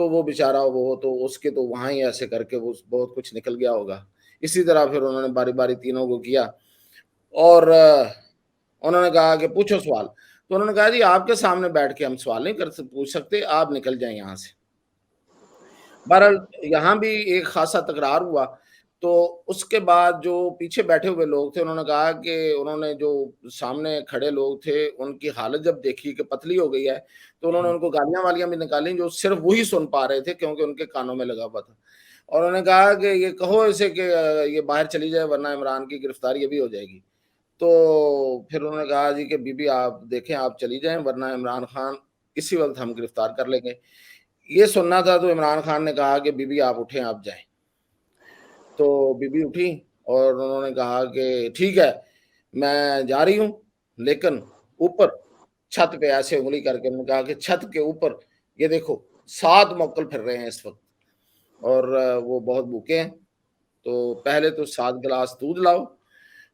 تو وہ بیچارہ وہ تو اس کے تو وہاں ہی ایسے کر کے وہ بہت کچھ نکل گیا ہوگا. اسی طرح پھر انہوں نے باری باری تینوں کو کیا اور انہوں نے کہا کہ پوچھو سوال. تو انہوں نے کہا جی آپ کے سامنے بیٹھ کے ہم سوال نہیں پوچھ سکتے, آپ نکل جائیں یہاں سے. بہرحال یہاں بھی ایک خاصا تکرار ہوا. تو اس کے بعد جو پیچھے بیٹھے ہوئے لوگ تھے انہوں نے کہا کہ انہوں نے جو سامنے کھڑے لوگ تھے ان کی حالت جب دیکھی کہ پتلی ہو گئی ہے تو انہوں نے ان کو گالیاں والیاں بھی نکالیں جو صرف وہی سن پا رہے تھے کیونکہ ان کے کانوں میں لگا ہوا تھا. اور انہوں نے کہا کہ یہ کہو اسے کہ یہ باہر چلی جائے ورنہ عمران کی گرفتاری بھی ہو جائے گی. تو پھر انہوں نے کہا جی کہ بی بی آپ دیکھیں آپ چلی جائیں ورنہ عمران خان اسی وقت ہم گرفتار کر لیں گے. یہ سننا تھا تو عمران خان نے کہا کہ بی بی آپ اٹھیں آپ جائیں. تو بی بی اٹھی اور انہوں نے کہا کہ ٹھیک ہے میں جا رہی ہوں, لیکن اوپر چھت پہ ایسے انگلی کر کے انہوں نے کہا کہ چھت کے اوپر یہ دیکھو 7 موکل پھر رہے ہیں اس وقت اور وہ بہت بھوکے ہیں. تو پہلے تو 7 گلاس دودھ لاؤ,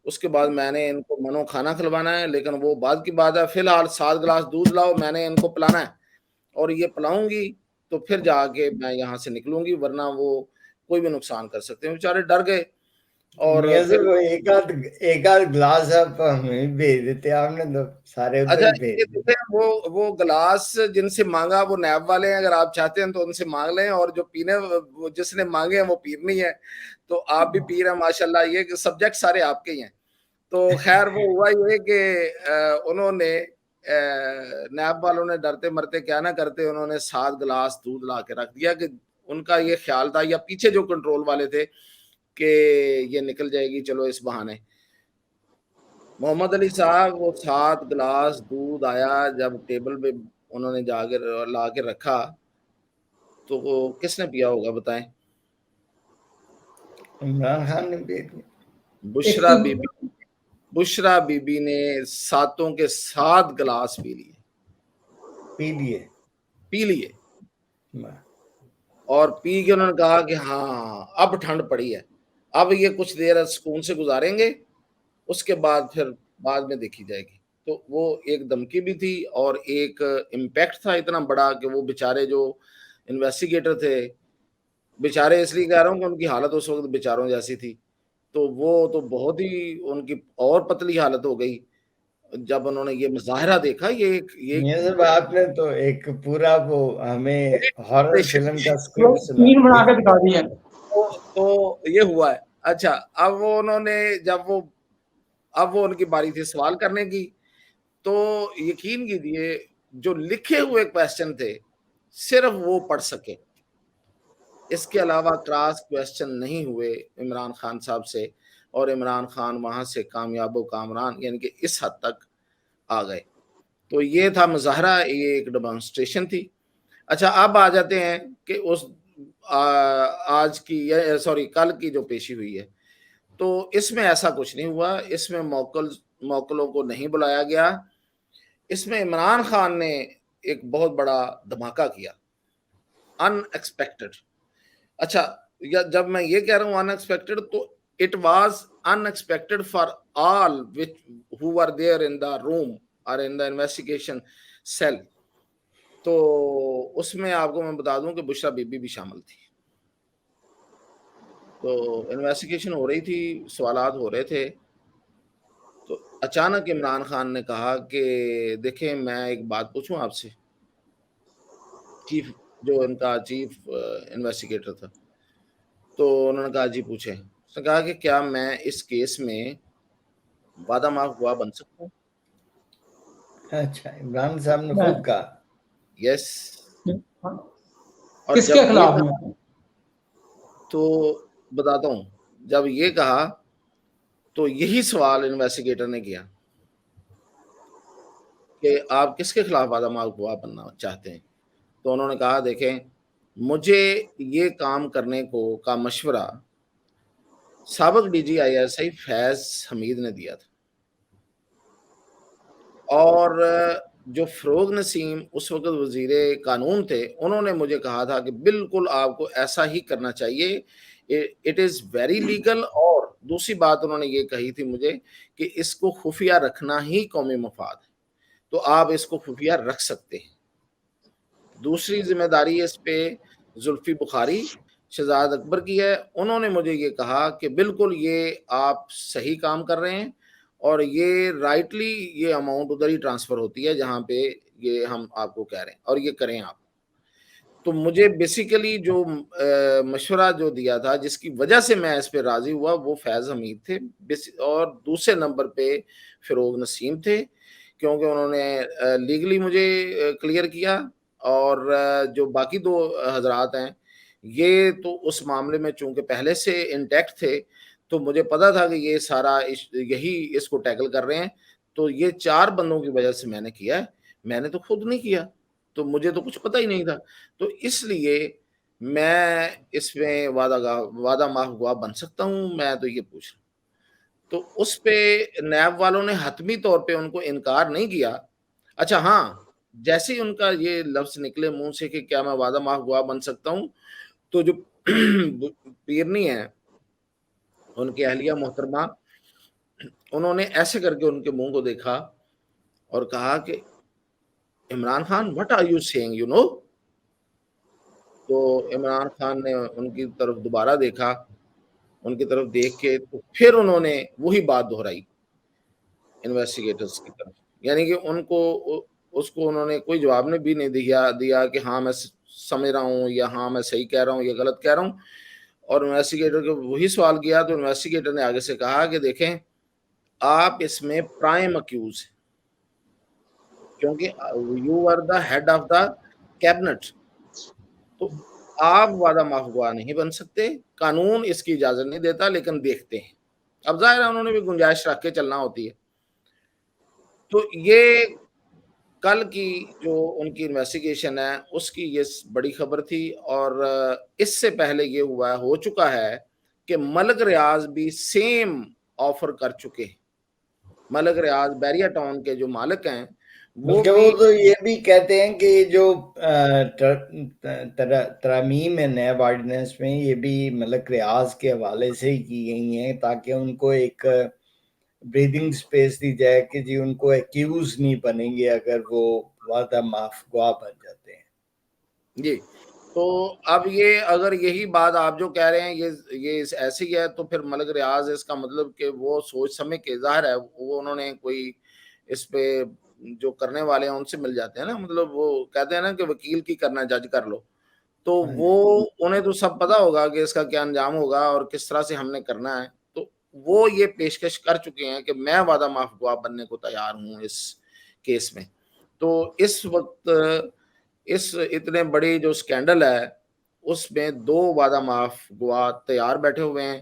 اس کے بعد میں نے ان کو منو کھانا کھلوانا ہے, لیکن وہ بعد کی بات ہے. فی الحال 7 گلاس دودھ لاؤ, میں نے ان کو پلانا ہے اور یہ پلاؤں گی تو پھر جا کے میں یہاں سے نکلوں گی ورنہ وہ کوئی بھی نقصان کر سکتے ہیں. بیچارے ڈر گئے اور پھر ایک آدھ گلاس آپ ہمیں بھیج دیتے, آپ نے تو سارے ادھر اچھا ہی بھیج دیتے. وہ گلاس جن سے مانگا وہ نیب والے ہیں, اگر آپ چاہتے ہیں تو ان سے مانگ لیں, اور جو پینے جس نے مانگے ہیں وہ پیرنی ہے. تو آپ بھی پی رہے ہیں ماشاءاللہ, یہ سبجیکٹ سارے آپ کے ہی ہیں. تو خیر وہ ہوا یہ کہ انہوں نے نیب والوں نے ڈرتے مرتے کیا نہ کرتے انہوں نے 7 گلاس دودھ لا کے رکھ دیا کہ ان کا یہ خیال تھا, یا پیچھے جو کنٹرول والے تھے کہ یہ نکل جائے گی چلو اس بہانے. محمد علی صاحب وہ 7 گلاس دودھ آیا جب ٹیبل پہ انہوں نے جا کے لا کے رکھا تو وہ کس نے پیا ہوگا بتائیں؟ عمران خان نے بھی. بشرا بی بی نے 7 کے 7 گلاس پی لیے اور پی کے انہوں نے کہا کہ ہاں اب ٹھنڈ پڑی ہے, اب یہ کچھ دیر سکون سے گزاریں گے, اس کے بعد پھر بعد میں دیکھی جائے گی. تو وہ ایک دھمکی بھی تھی اور ایک امپیکٹ تھا اتنا بڑا کہ وہ بیچارے جو انویسٹیگیٹر تھے, بیچارے اس لیے کہہ رہا ہوں کہ ان کی حالت اس وقت بیچاروں جیسی تھی, تو وہ تو بہت ہی ان کی اور پتلی حالت ہو گئی جب انہوں نے یہ مظاہرہ دیکھا. یہ آپ نے تو ایک پورا وہ ہمیں ہارر فلم کا اسکرپٹ سنا بنا کے دکھا دیا. تو یہ ہوا ہے. اچھا اب وہ انہوں نے جب وہ ان کی باری تھی سوال کرنے کی, تو یقین کیجیے جو لکھے ہوئے کویسچن تھے صرف وہ پڑھ سکے, اس کے علاوہ کراس کویسچن نہیں ہوئے عمران خان صاحب سے, اور عمران خان وہاں سے کامیاب و کامران یعنی کہ اس حد تک آ گئے. تو یہ تھا مظاہرہ, یہ ایک ڈیمانسٹریشن تھی. اچھا اب آ جاتے ہیں کہ اس آج کی کل کی جو پیشی ہوئی ہے, تو اس میں ایسا کچھ نہیں ہوا. اس میں موکلوں کو نہیں بلایا گیا. اس میں عمران خان نے ایک بہت بڑا دھماکہ کیا, ان ایکسپیکٹڈ. اچھا جب میں یہ کہہ رہا ہوں ان ایکسپیکٹڈ, تو it was in expected for all who were there in the room or in the investigation cell. تو اس میں آپ کو میں بتا دوں کہ بشرا بی بی بھی شامل تھی. تو انویسٹیگیشن ہو رہی تھی, سوالات ہو رہے تھے, تو اچانک عمران خان نے کہا کہ دیکھیں میں ایک بات پوچھوں آپ سے, چیف جو ان کا چیف انویسٹیگیٹر تھا. تو انہوں نے کہا جی پوچھیں. اس نے کہا کہ کیا میں اس کیس میں وعدہ معاف گواہ بن سکتا ہوں؟ اچھا عمران صاحب نے خوب کہا یس. اور کس کے خلاف تو بتاتا ہوں, جب یہ کہا تو یہی سوال انویسٹیگیٹر نے کیا کہ آپ کس کے خلاف وعدہ معاف گواہ بننا چاہتے ہیں. تو انہوں نے کہا دیکھیں مجھے یہ کام کرنے کا مشورہ سابق D G I S I فیض حمید نے دیا تھا, اور جو فروغ نسیم اس وقت وزیر قانون تھے انہوں نے مجھے کہا تھا کہ بالکل آپ کو ایسا ہی کرنا چاہیے, اٹ از ویری لیگل. اور دوسری بات انہوں نے یہ کہی تھی مجھے کہ اس کو خفیہ رکھنا ہی قومی مفاد ہے, تو آپ اس کو خفیہ رکھ سکتے ہیں. دوسری ذمہ داری اس پہ زلفی بخاری شہزاد اکبر کی ہے. انہوں نے مجھے یہ کہا کہ بالکل یہ آپ صحیح کام کر رہے ہیں اور یہ رائٹلی یہ اماؤنٹ ادھر ہی ٹرانسفر ہوتی ہے جہاں پہ یہ ہم آپ کو کہہ رہے ہیں اور یہ کریں آپ. تو مجھے بیسیکلی جو مشورہ جو دیا تھا جس کی وجہ سے میں اس پہ راضی ہوا وہ فیض حمید تھے اور دوسرے نمبر پہ فروغ نسیم تھے, کیونکہ انہوں نے لیگلی مجھے کلیئر کیا. اور جو باقی دو حضرات ہیں یہ تو اس معاملے میں چونکہ پہلے سے انٹیکٹ تھے تو مجھے پتا تھا کہ یہ سارا یہی اس کو ٹیکل کر رہے ہیں. تو یہ 4 بندوں کی وجہ سے میں نے کیا ہے, میں نے تو خود نہیں کیا, تو مجھے تو کچھ پتہ ہی نہیں تھا. تو اس لیے میں اس میں وعدہ ماف گواہ بن سکتا ہوں, میں تو یہ پوچھ رہا ہوں. تو اس پہ نیب والوں نے حتمی طور پہ ان کو انکار نہیں کیا. اچھا ہاں, جیسے ہی ان کا یہ لفظ نکلے منہ سے کہ کیا میں وعدہ ماف گواہ بن سکتا ہوں, تو جو پیرنی ہے ان کی اہلیہ محترمہ انہوں نے ایسے کر کے ان کے منہ کو دیکھا اور کہا کہ Imran Khan what are you saying you know. تو عمران خان نے ان کی طرف دوبارہ دیکھا, ان کی طرف دیکھ کے تو پھر انہوں نے وہی بات دہرائی انویسٹیگیٹرز کی طرف, یعنی کہ ان کو اس کو انہوں نے کوئی جواب بھی نہیں دیا کہ ہاں میں سمجھ رہا ہوں یا ہاں میں صحیح کہہ رہا ہوں یا غلط کہہ رہا ہوں. اور انویسٹیگیٹر کو وہی سوال کیا تو انویسٹیگیٹر نے آگے سے کہا کہ دیکھیں آپ اس میں پرائم اکیوز ہیں کیونکہ you are the head of the cabinet, تو آپ وعدہ معاف گواہ نہیں بن سکتے, قانون اس کی اجازت نہیں دیتا, لیکن دیکھتے ہیں. اب ظاہر ہے انہوں نے بھی گنجائش رکھ کے چلنا ہوتی ہے. تو یہ کل کی جو ان کی انویسٹیگیشن ہے اس کی یہ بڑی خبر تھی. اور اس سے پہلے یہ ہو چکا ہے کہ ملک ریاض بھی سیم آفر کر چکے ہیں. ملک ریاض بیریا ٹاؤن کے جو مالک ہیں وہ تو یہ بھی کہتے ہیں کہ جو ترامیم ہے نیب آرڈیننس میں یہ بھی ملک ریاض کے حوالے سے ہی کی گئی ہیں تاکہ ان کو ایک بریدنگ سپیس دی جائے کہ جی ان کو ایکیوز نہیں بنیں گے اگر وہ وعدہ معاف گواہ بن جاتے ہیں. جی, تو اب یہ اگر یہی بات آپ جو کہہ رہے ہیں یہ ایسے ہی ہے تو پھر ملک ریاض اس کا مطلب کہ وہ سوچ سمجھ کے ظاہر ہے وہ انہوں نے کوئی اس پہ جو کرنے والے ہیں ان سے مل جاتے ہیں نا, مطلب وہ کہتے ہیں نا کہ وکیل کی کرنا جج کر لو, تو وہ انہیں تو سب پتا ہوگا کہ اس کا کیا انجام ہوگا اور کس طرح سے ہم نے کرنا ہے. تو وہ یہ پیشکش کر چکے ہیں کہ میں وعدہ معاف گواہ بننے کو تیار ہوں اس کیس میں. تو اس وقت اس اتنے بڑی جو سکینڈل ہے اس میں 2 وعدہ معاف گواہ تیار بیٹھے ہوئے ہیں.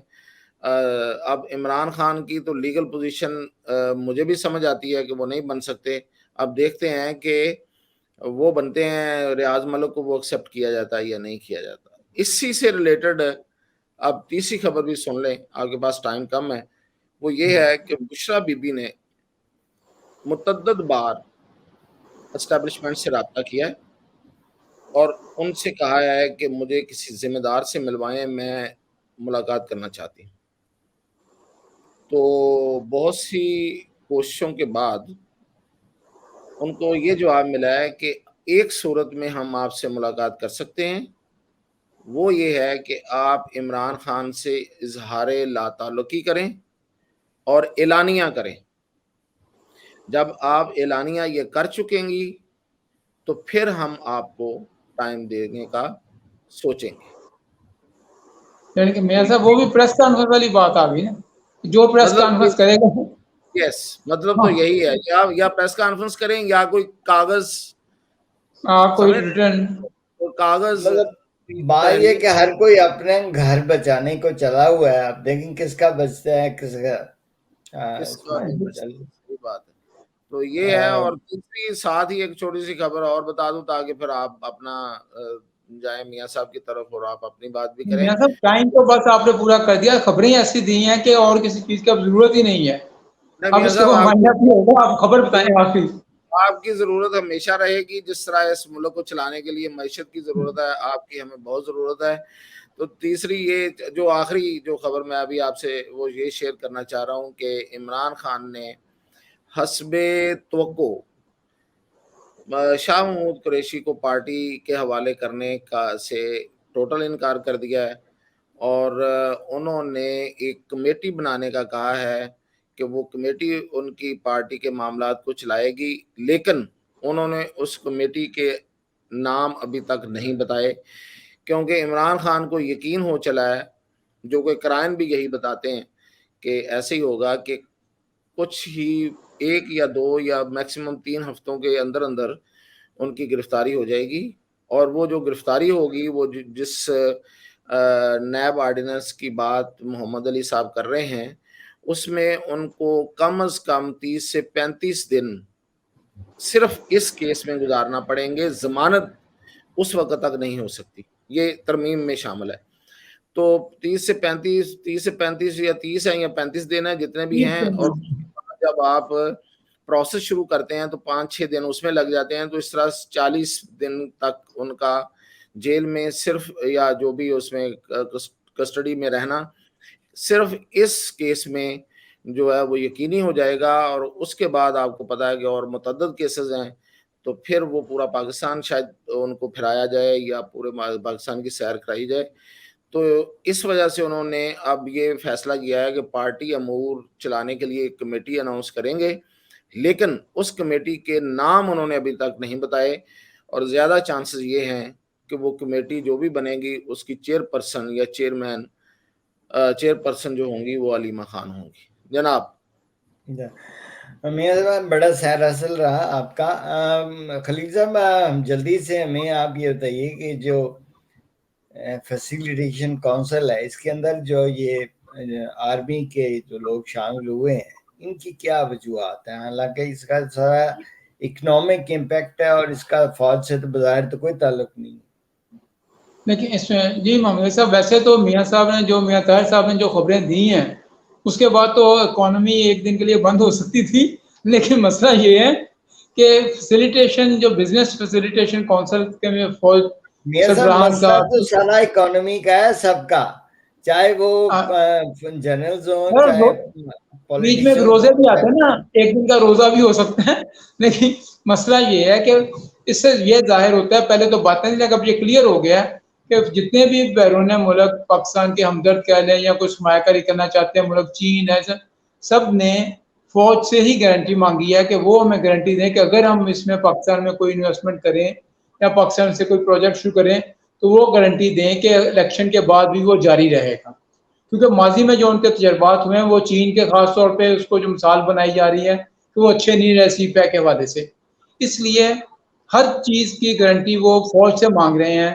اب عمران خان کی تو لیگل پوزیشن مجھے بھی سمجھ آتی ہے کہ وہ نہیں بن سکتے. اب دیکھتے ہیں کہ وہ بنتے ہیں ریاض ملک کو وہ ایکسیپٹ کیا جاتا ہے یا نہیں کیا جاتا. اسی سے ریلیٹڈ اب تیسری خبر بھی سن لیں, آپ کے پاس ٹائم کم ہے. وہ یہ ہے کہ بشرا بی بی نے متعدد بار اسٹیبلشمنٹ سے رابطہ کیا ہے اور ان سے کہا ہے کہ مجھے کسی ذمہ دار سے ملوائیں, میں ملاقات کرنا چاہتی ہوں. تو بہت سی کوششوں کے بعد ان کو یہ جواب ملا ہے کہ ایک صورت میں ہم آپ سے ملاقات کر سکتے ہیں, وہ یہ ہے کہ آپ عمران خان سے اظہار لا تعلقی کریں اور اعلانیہ کریں. جب آپ اعلانیہ یہ کر چکیں گی تو پھر ہم آپ کو ٹائم دینے کا سوچیں گے. یعنی کہ میاں صاحب وہ بھی پریس کانفرنس والی بات آ گئی نا, جو پریس کانفرنس کرے گا. یس, مطلب تو یہی ہے یا پریس کانفرنس کریں یا کوئی کاغذ کوئی ریٹرن کاغذ. بات یہ کہ ہر کوئی اپنے گھر بچانے کو چلا ہوا ہے, آپ دیکھیں کس کا بچتا ہے کس کا صحیح بات ہے. تو یہ ہے. اور دوسری ساتھ ہی ایک چھوٹی سی خبر اور بتا دوں تاکہ پھر آپ اپنا جائیں میاں صاحب کی طرف اور آپ اپنی بات بھی کریں. میاں صاحب ٹائم تو بس آپ نے پورا کر دیا, خبریں ایسی دی ہیں کہ اور کسی چیز کی اب ضرورت ہی نہیں ہے. اب اس کے بعد ہوگا آپ خبر بتائیں. آپ کی ضرورت ہمیشہ رہے گی, جس طرح اس ملک کو چلانے کے لیے معیشت کی ضرورت ہے, آپ کی ہمیں بہت ضرورت ہے. تو تیسری یہ جو آخری جو خبر میں ابھی آپ سے وہ یہ شیئر کرنا چاہ رہا ہوں کہ عمران خان نے حسب توقع شاہ محمود قریشی کو پارٹی کے حوالے کرنے کا سے ٹوٹل انکار کر دیا ہے، اور انہوں نے ایک کمیٹی بنانے کا کہا ہے کہ وہ کمیٹی ان کی پارٹی کے معاملات کو چلائے گی، لیکن انہوں نے اس کمیٹی کے نام ابھی تک نہیں بتائے، کیونکہ عمران خان کو یقین ہو چلا ہے، جو کہ قرائن بھی یہی بتاتے ہیں کہ ایسے ہی ہوگا کہ کچھ ہی 1 یا 2 یا میکسیمم 3 ہفتوں کے اندر اندر ان کی گرفتاری ہو جائے گی، اور وہ جو گرفتاری ہوگی وہ جس نیب آرڈیننس کی بات محمد علی صاحب کر رہے ہیں، اس میں ان کو کم از کم 30 سے 35 دن صرف اس کیس میں گزارنا پڑیں گے، ضمانت اس وقت تک نہیں ہو سکتی، یہ ترمیم میں شامل ہے۔ تو 30 سے 35 یا 30 ہے یا 35 دن ہے، جتنے بھی ہیں، اور جب آپ پروسیس شروع کرتے ہیں تو 5-6 دن اس میں لگ جاتے ہیں، تو اس طرح 40 دن تک ان کا جیل میں صرف یا جو بھی اس میں کسٹڈی میں رہنا صرف اس کیس میں جو ہے وہ یقینی ہو جائے گا، اور اس کے بعد آپ کو پتا ہے کہ اور متعدد کیسز ہیں، تو پھر وہ پورا پاکستان شاید ان کو پھرایا جائے یا پورے پاکستان کی سیر کرائی جائے۔ تو اس وجہ سے انہوں نے اب یہ فیصلہ کیا ہے کہ پارٹی امور چلانے کے لیے ایک کمیٹی اناؤنس کریں گے، لیکن اس کمیٹی کے نام انہوں نے ابھی تک نہیں بتائے، اور زیادہ چانسز یہ ہیں کہ وہ کمیٹی جو بھی بنے گی اس کی چیئرپرسن یا چیئرپرسن جو ہوں گی وہ علیمہ خان ہوں گی۔ جناب میاں صاحب بڑا سیر حاصل رہا آپ کا۔ خلیل صاحب جلدی سے ہمیں آپ یہ بتائیے کہ جو فیسیلیٹیشن کونسل ہے اس کے اندر جو یہ آرمی کے جو لوگ شامل ہوئے ہیں ان کی کیا وجوہات ہیں؟ حالانکہ اس کا سارا اکنامک امپیکٹ ہے اور اس کا فوج سے تو بظاہر تو کوئی تعلق نہیں۔ لیکن اس میں جی محمد صاحب، ویسے تو میاں صاحب نے جو میاں طاہر صاحب نے جو خبریں دی ہیں اس کے بعد تو اکانومی ایک دن کے لیے بند ہو سکتی تھی، لیکن مسئلہ یہ ہے کہ فیسیلیٹیشن جو بزنس فیسیلیٹیشن کونسل کے فوج میاں صاحب مسئلہ تو سارا اکانومی کا ہے، سب کا، چاہے وہ جنرلز ہوں چاہے بیچ میں روزے بھی آتے ہیں نا، ایک دن کا روزہ بھی ہو سکتا ہے، لیکن مسئلہ یہ ہے کہ اس سے یہ ظاہر ہوتا ہے، پہلے تو باتیں نہیں، اب یہ کلیئر ہو گیا کہ جتنے بھی بیرون ملک پاکستان کے ہمدرد کہہ لیں یا کچھ سرمایہ کاری کرنا چاہتے ہیں ملک، چین ہے، سب نے فوج سے ہی گارنٹی مانگی ہے کہ وہ ہمیں گارنٹی دیں کہ اگر ہم اس میں پاکستان میں کوئی انویسٹمنٹ کریں یا پاکستان سے کوئی پروجیکٹ شروع کریں تو وہ گارنٹی دیں کہ الیکشن کے بعد بھی وہ جاری رہے گا، کیونکہ ماضی میں جو ان کے تجربات ہوئے ہیں وہ چین کے خاص طور پہ اس کو جو مثال بنائی جا رہی ہے کہ وہ اچھے نہیں رہے سی پیک کے حوالے سے، اس لیے ہر چیز کی گارنٹی وہ فوج سے مانگ رہے ہیں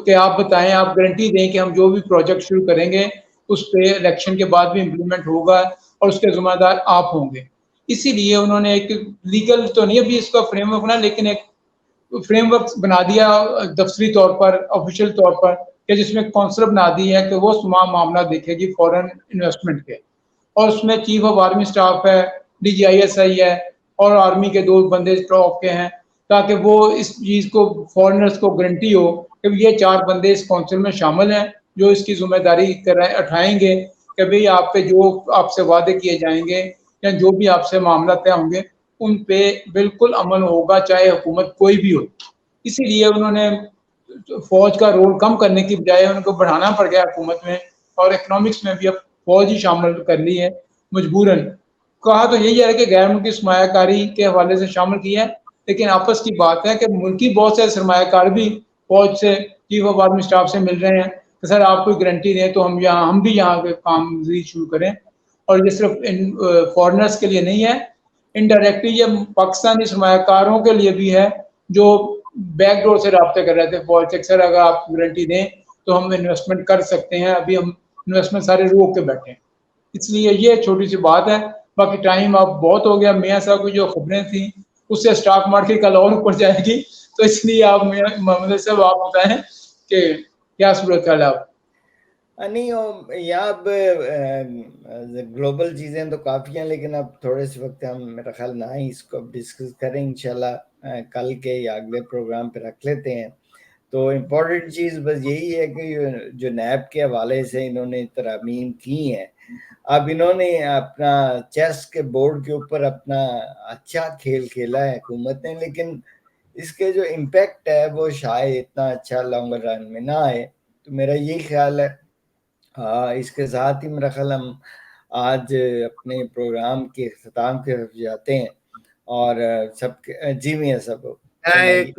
کہ آپ بتائیں، آپ گارنٹی دیں کہ ہم جو بھی پروجیکٹ شروع کریں گے اس پہ الیکشن کے بعد بھی امپلیمنٹ ہوگا اور اس کے ذمہ دار آپ ہوں گے۔ اسی لیے انہوں نے ایک لیگل تو نہیں ابھی اس کا فریم ورک بنا، لیکن ایک فریم ورک بنا دیا دفتری طور پر، آفیشیل طور پر، کہ جس میں کونسل بنا دی ہے کہ وہ تمام معاملہ دیکھے گی فورن انویسٹمنٹ کے، اور اس میں چیف آف آرمی سٹاف ہے، DGISI ہے، اور آرمی کے 2 بندے ٹاپ کے ہیں، تاکہ وہ اس چیز کو فورنرز کو گارنٹی ہو کہ یہ 4 بندے اس کونسل میں شامل ہیں جو اس کی ذمہ داری اٹھائیں گے کہ بھئی آپ پہ جو آپ سے وعدے کیے جائیں گے یا جو بھی آپ سے معاملہ طے ہوں گے ان پہ بالکل عمل ہوگا، چاہے حکومت کوئی بھی ہو۔ اسی لیے انہوں نے فوج کا رول کم کرنے کی بجائے ان کو بڑھانا پڑ گیا حکومت میں، اور اکنامکس میں بھی اب فوج ہی شامل کر لی ہے مجبوراً۔ کہا تو یہی ہے کہ غیر ملکی سرمایہ کاری کے حوالے سے شامل کیا ہے، لیکن آپس کی بات ہے کہ ملکی بہت سے سرمایہ کار بھی فوج سے، چیف آف آرمی سٹاف سے مل رہے ہیں کہ سر آپ کوئی گارنٹی دیں تو ہم بھی یہاں کے کام مزید شروع کریں، اور یہ صرف فورنرز کے لیے نہیں ہے، انڈائریکٹلی یہ پاکستانی سرمایہ کاروں کے لیے بھی ہے جو بیک ڈور سے رابطے کر رہے تھے فوج سے، سر اگر آپ گارنٹی دیں تو ہم انویسٹمنٹ کر سکتے ہیں، ابھی ہم انویسٹمنٹ سارے روک کے بیٹھے ہیں۔ اس لیے یہ چھوٹی سی بات ہے، باقی ٹائم اب بہت ہو گیا۔ میاں صاحب کی جو خبریں تھیں اس سے اسٹاک مارکیٹ کل اور اوپر جائے گی، تو اس لیے آپ محمد صاحب آپ بتائیں کہ کیا صورت حال ہے آپ؟ نہیں یہاں اب گلوبل چیزیں تو کافی ہیں، لیکن اب تھوڑے سے وقت ہم میرا خیال نہ ہی اس کو ڈسکس کریں، انشاءاللہ کل کے یا اگلے پروگرام پہ رکھ لیتے ہیں۔ تو امپورٹنٹ چیز بس یہی ہے کہ جو نیب کے حوالے سے انہوں نے ترامیم کی ہیں، اب انہوں نے اپنا چیس کے بورڈ کے اوپر اپنا اچھا کھیل کھیلا ہے حکومت نے، لیکن اس کے جو امپیکٹ ہے وہ شاید اتنا اچھا لانگ رن میں نہ آئے. تو میرا یہی خیال ہے. اس کے ساتھ ہی میرا خیال ہم آج اپنے پروگرام کے اختتام کی طرف جاتے ہیں. اور سب جی میاں صاحب ایک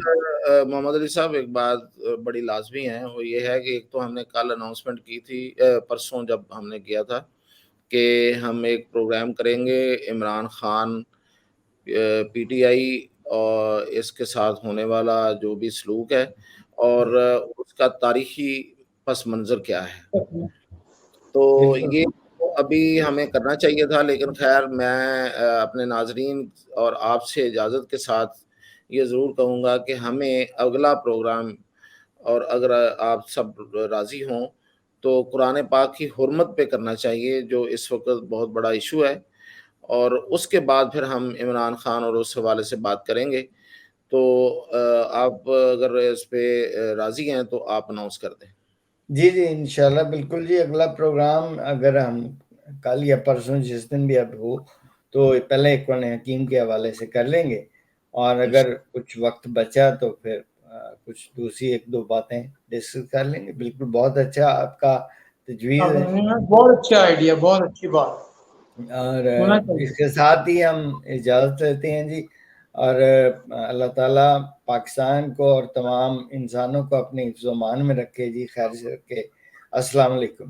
محمد علی صاحب ایک بات بڑی لازمی ہے، وہ یہ ہے کہ ایک تو ہم نے کل اناؤنسمنٹ کی تھی، پرسوں جب ہم نے کیا تھا کہ ہم ایک پروگرام کریں گے Imran Khan P T I اور اس کے ساتھ ہونے والا جو بھی سلوک ہے اور اس کا تاریخی پس منظر کیا ہے. تو یہ ابھی ہمیں کرنا چاہیے تھا، لیکن خیر میں اپنے ناظرین اور آپ سے اجازت کے ساتھ یہ ضرور کہوں گا کہ ہمیں اگلا پروگرام، اور اگر آپ سب راضی ہوں تو قرآن پاک کی حرمت پہ کرنا چاہیے، جو اس وقت بہت بڑا ایشو ہے، اور اس کے بعد پھر ہم عمران خان اور اس حوالے سے بات کریں گے. تو آپ اگر اس پہ راضی ہیں تو آپ اناؤنس کر دیں. جی انشاءاللہ بالکل جی. اگلا پروگرام اگر ہم کل یا پرسوں جس دن بھی اب ہو تو پہلے قرآن حکیم کے حوالے سے کر لیں گے، اور اگر کچھ وقت بچا تو پھر کچھ دوسری ایک دو باتیں ڈسکس کر لیں گے. بالکل بہت اچھا آپ کا تجویز ہے، بہت اچھا آئیڈیا، بہت اچھی بات. اور اس کے ساتھ ہی ہم اجازت لیتے ہیں جی. اور اللہ تعالیٰ پاکستان کو اور تمام انسانوں کو اپنے حفظ و امان میں رکھے جی. خیر سے رکھے. السلام علیکم.